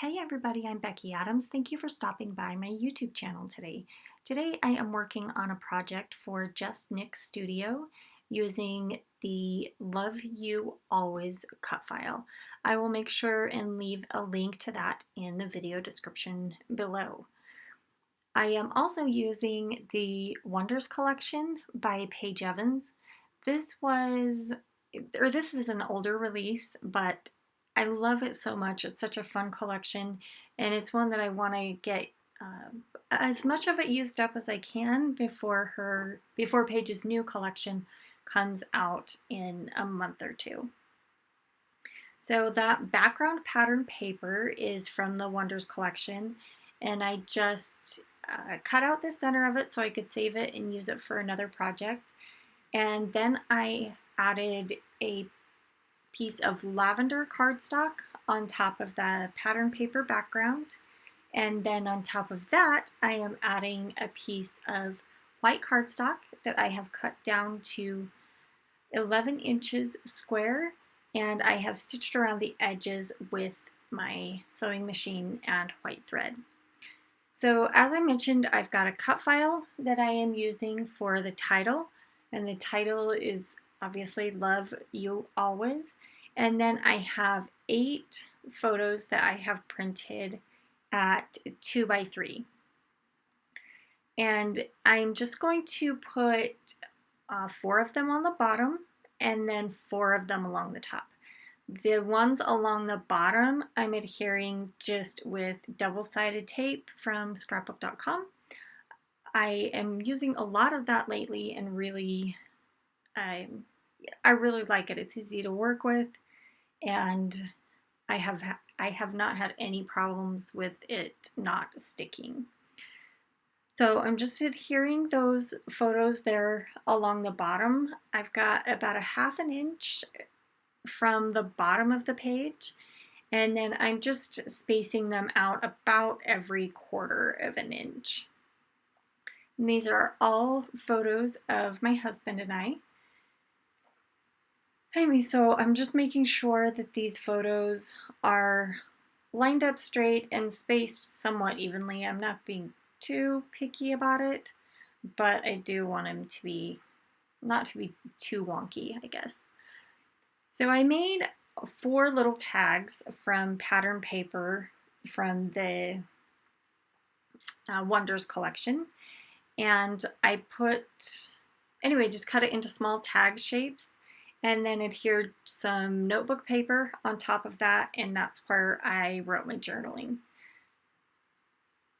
Hey everybody, I'm Becky Adams. Thank you for stopping by my YouTube channel today. Today I am working on a project for Just Nick Studio using the Love You Always cut file. I will make sure and leave a link to that in the video description below. I am also using the Wonders collection by Paige Evans. This was, this is an older release, but I love it so much. It's such a fun collection, and it's one that I want to get as much of it used up as I can before Paige's new collection comes out in a month or two. So that background pattern paper is from the Wonders collection, and I just cut out the center of it so I could save it and use it for another project. And then I added a piece of lavender cardstock on top of the pattern paper background. And then on top of that, I am adding a piece of white cardstock that I have cut down to 11 inches square, and I have stitched around the edges with my sewing machine and white thread. So as I mentioned, I've got a cut file that I am using for the title, and the title is obviously Love You Always. And then I have 8 photos that I have printed at 2 by 3. And I'm just going to put 4 of them on the bottom and then 4 of them along the top. The ones along the bottom I'm adhering just with double-sided tape from Scrapbook.com. I am using a lot of that lately and really, I really like it. It's easy to work with, and I have not had any problems with it not sticking. So I'm just adhering those photos there along the bottom. I've got about a 1/2 inch from the bottom of the page, and then I'm just spacing them out about every 1/4 inch. And these are all photos of my husband and I. Anyway, so I'm just making sure that these photos are lined up straight and spaced somewhat evenly. I'm not being too picky about it, but I do want them to be, not to be too wonky, I guess. So I made 4 little tags from pattern paper from the Wonders collection, and I just cut it into small tag shapes and then adhered some notebook paper on top of that, and that's where I wrote my journaling.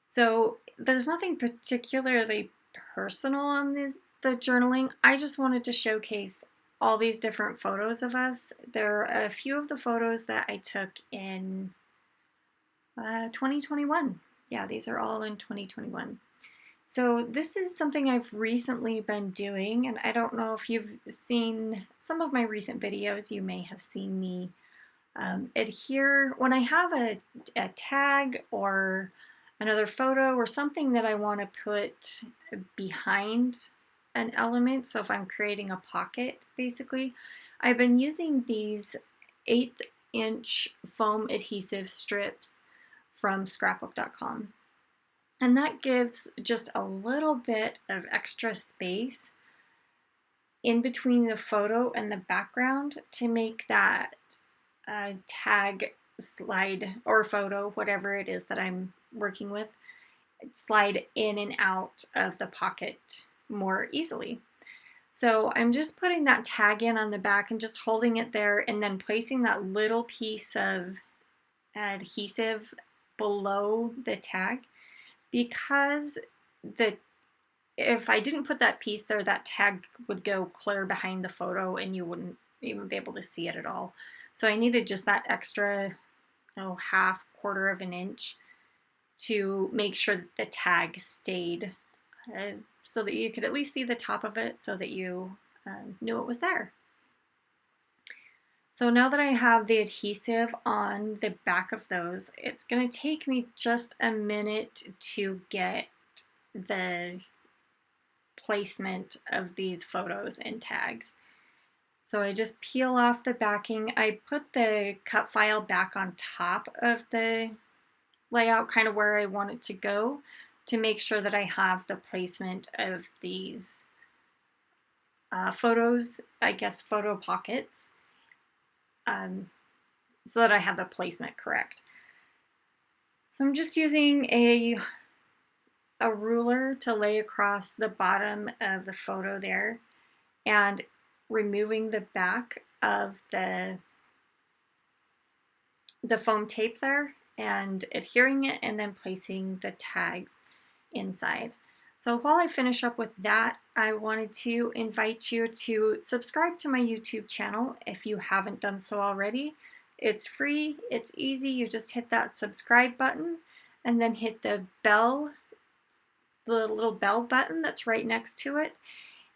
So there's nothing particularly personal on the journaling. I just wanted to showcase all these different photos of us. There are a few of the photos that I took in 2021. Yeah, these are all in 2021. So this is something I've recently been doing, and I don't know if you've seen some of my recent videos. You may have seen me adhere when I have a tag or another photo or something that I want to put behind an element. So if I'm creating a pocket, basically, I've been using these 1/8 inch foam adhesive strips from Scrapbook.com. And that gives just a little bit of extra space in between the photo and the background to make that tag slide or photo, whatever it is that I'm working with, slide in and out of the pocket more easily. So I'm just putting that tag in on the back and just holding it there and then placing that little piece of adhesive below the tag, because if I didn't put that piece there, that tag would go clear behind the photo and you wouldn't even be able to see it at all. So I needed just that extra 1/2 inch to make sure that the tag stayed so that you could at least see the top of it so that you knew it was there. So now that I have the adhesive on the back of those, it's going to take me just a minute to get the placement of these photos and tags. So I just peel off the backing. I put the cut file back on top of the lay out kind of where I want it to go to make sure that I have the placement of these photos, I guess photo pockets, so that I have the placement correct. So I'm just using a ruler to lay across the bottom of the photo there and removing the back of the foam tape there and adhering it and then placing the tags inside. So while I finish up with that, I wanted to invite you to subscribe to my YouTube channel if you haven't done so already. It's free, it's easy, you just hit that subscribe button and then hit the bell, the little bell button that's right next to it.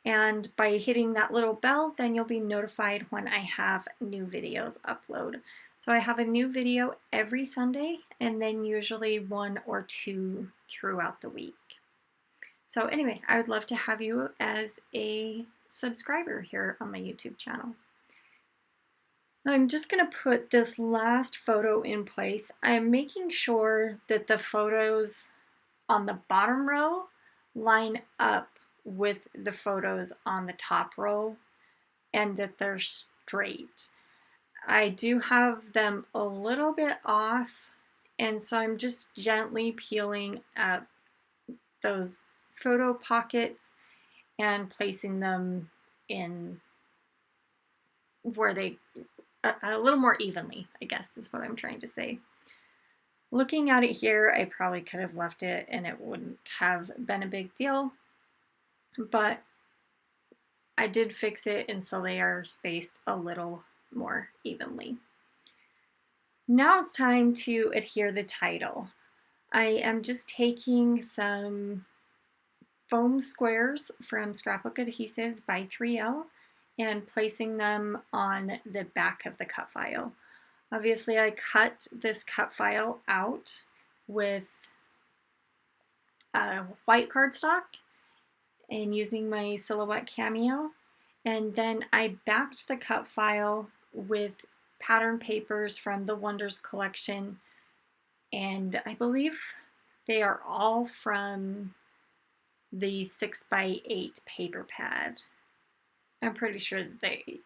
And by hitting that little bell, then you'll be notified when I have new videos upload. So I have a new video every Sunday and then usually 1 or 2 throughout the week. So anyway, I would love to have you as a subscriber here on my YouTube channel. Now I'm just going to put this last photo in place. I'm making sure that the photos on the bottom row line up with the photos on the top row and that they're straight. I do have them a little bit off, and so I'm just gently peeling up those photo pockets and placing them in where they, a little more evenly, I guess is what I'm trying to say. Looking at it here, I probably could have left it and it wouldn't have been a big deal, but I did fix it and so they are spaced a little more evenly. Now it's time to adhere the title. I am just taking some foam squares from Scrapbook Adhesives by 3L and placing them on the back of the cut file. Obviously I cut this cut file out with white cardstock and using my Silhouette Cameo, and then I backed the cut file with pattern papers from the Wonders collection, and I believe they are all from the 6x8 paper pad. I'm pretty sure they,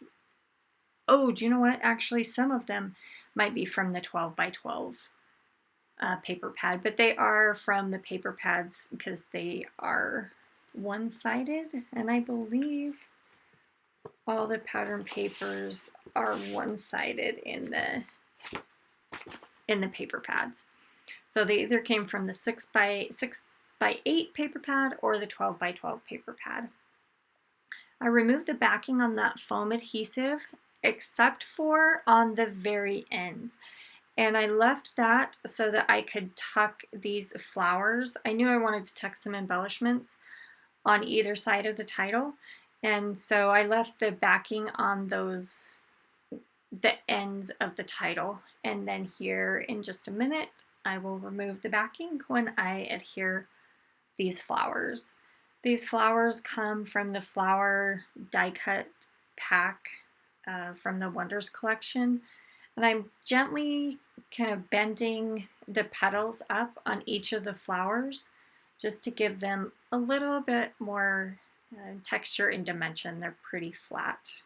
oh, do you know what? Actually, some of them might be from the 12x12 paper pad, but they are from the paper pads because they are one-sided, and I believe all the pattern papers are one-sided in the paper pads. So they either came from the 6x8 paper pad or the 12x12 paper pad. I removed the backing on that foam adhesive except for on the very ends. And I left that so that I could tuck these flowers. I knew I wanted to tuck some embellishments on either side of the title. And so I left the backing on the ends of the title. And then here in just a minute, I will remove the backing when I adhere these flowers. These flowers come from the flower die cut pack from the Wonders collection. And I'm gently kind of bending the petals up on each of the flowers just to give them a little bit more texture and dimension. They're pretty flat.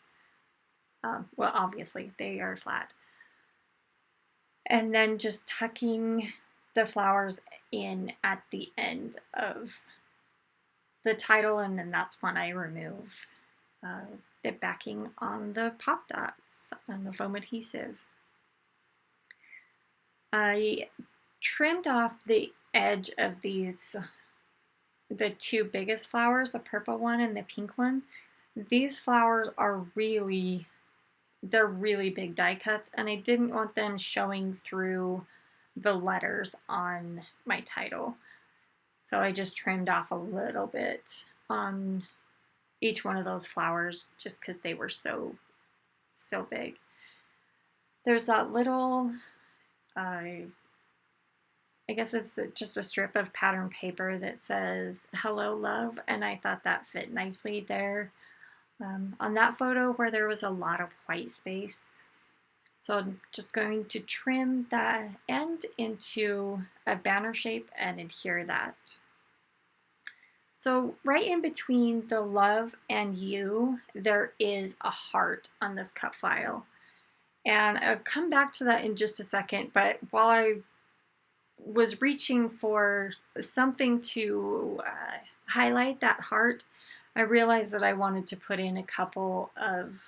Well, obviously they are flat. And then just tucking the flowers in at the end of the title, and then that's when I remove the backing on the pop dots on the foam adhesive. I trimmed off the edge of these, the two biggest flowers, the purple one and the pink one. These flowers are they're really big die cuts, and I didn't want them showing through the letters on my title. So I just trimmed off a little bit on each one of those flowers just because they were so big. There's that little, I guess it's just a strip of pattern paper that says "Hello, Love," and I thought that fit nicely there on that photo where there was a lot of white space. So I'm just going to trim the end into a banner shape and adhere that. So right in between the love and you, there is a heart on this cut file. And I'll come back to that in just a second, but while I was reaching for something to highlight that heart, I realized that I wanted to put in a couple of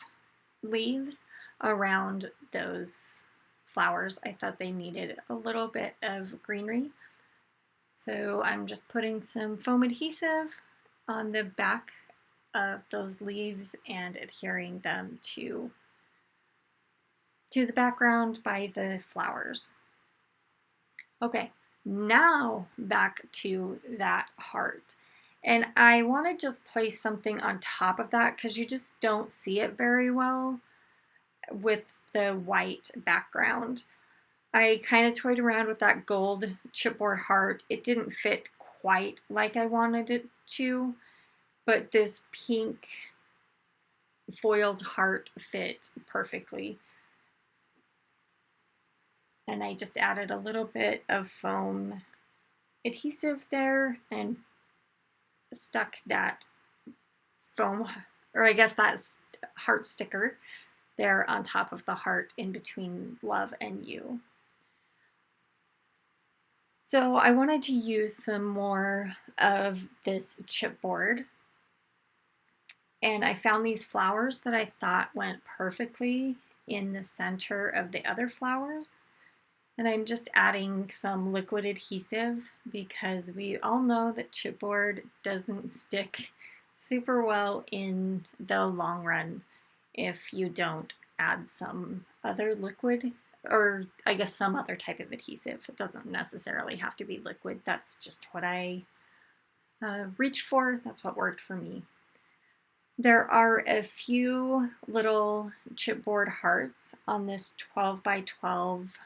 leaves around those flowers. I thought they needed a little bit of greenery. So I'm just putting some foam adhesive on the back of those leaves and adhering them to the background by the flowers. Okay, now back to that heart. And I want to just place something on top of that because you just don't see it very well with the white background. I kind of toyed around with that gold chipboard heart. It didn't fit quite like I wanted it to, but this pink foiled heart fit perfectly. And I just added a little bit of foam adhesive there and stuck that foam, or I guess that's heart sticker there on top of the heart in between love and you. So I wanted to use some more of this chipboard, and I found these flowers that I thought went perfectly in the center of the other flowers. And I'm just adding some liquid adhesive because we all know that chipboard doesn't stick super well in the long run if you don't add some other liquid, or I guess some other type of adhesive. It doesn't necessarily have to be liquid. That's just what I reached for. That's what worked for me. There are a few little chipboard hearts on this 12 by 12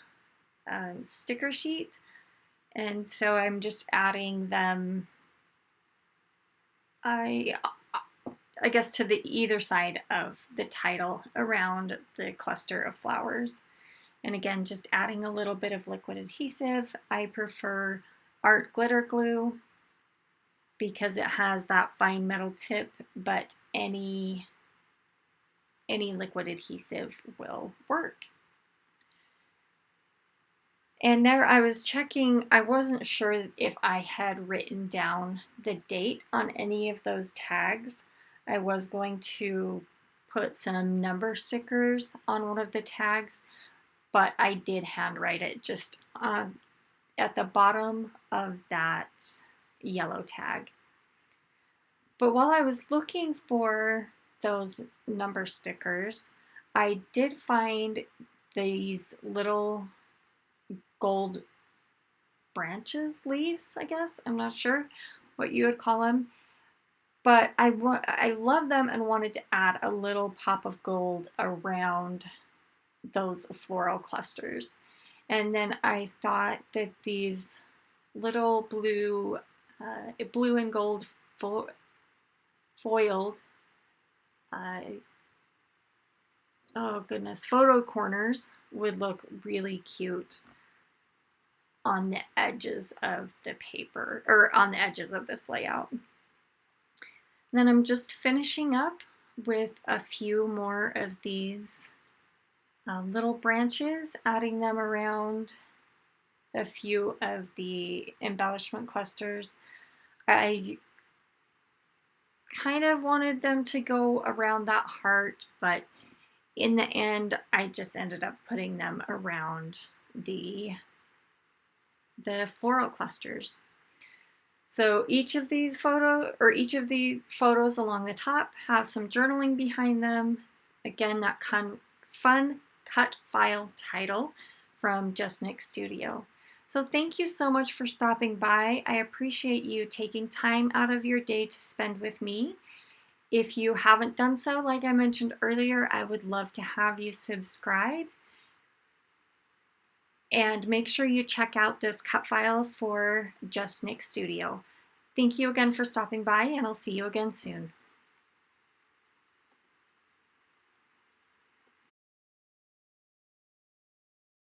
sticker sheet, and so I'm just adding them, I guess, to the either side of the title around the cluster of flowers. And again, just adding a little bit of liquid adhesive. I prefer art glitter glue because it has that fine metal tip, but any liquid adhesive will work. And there I was checking, I wasn't sure if I had written down the date on any of those tags. I was going to put some number stickers on one of the tags, but I did handwrite it just at the bottom of that yellow tag. But while I was looking for those number stickers, I did find these little gold branches, leaves, I guess. I'm not sure what you would call them. But I love them and wanted to add a little pop of gold around those floral clusters. And then I thought that these little blue and gold foiled photo corners would look really cute on the edges of the paper, or on the edges of this layout. And then I'm just finishing up with a few more of these little branches, adding them around a few of the embellishment clusters. I kind of wanted them to go around that heart, but in the end, I just ended up putting them around the floral clusters. So each of the photos along the top have some journaling behind them. Again, that fun cut file title from Just Nick Studio. So thank you so much for stopping by. I appreciate you taking time out of your day to spend with me. If you haven't done so, like I mentioned earlier, I would love to have you subscribe. And make sure you check out this cut file for Just Nick Studio. Thank you again for stopping by, and I'll see you again soon.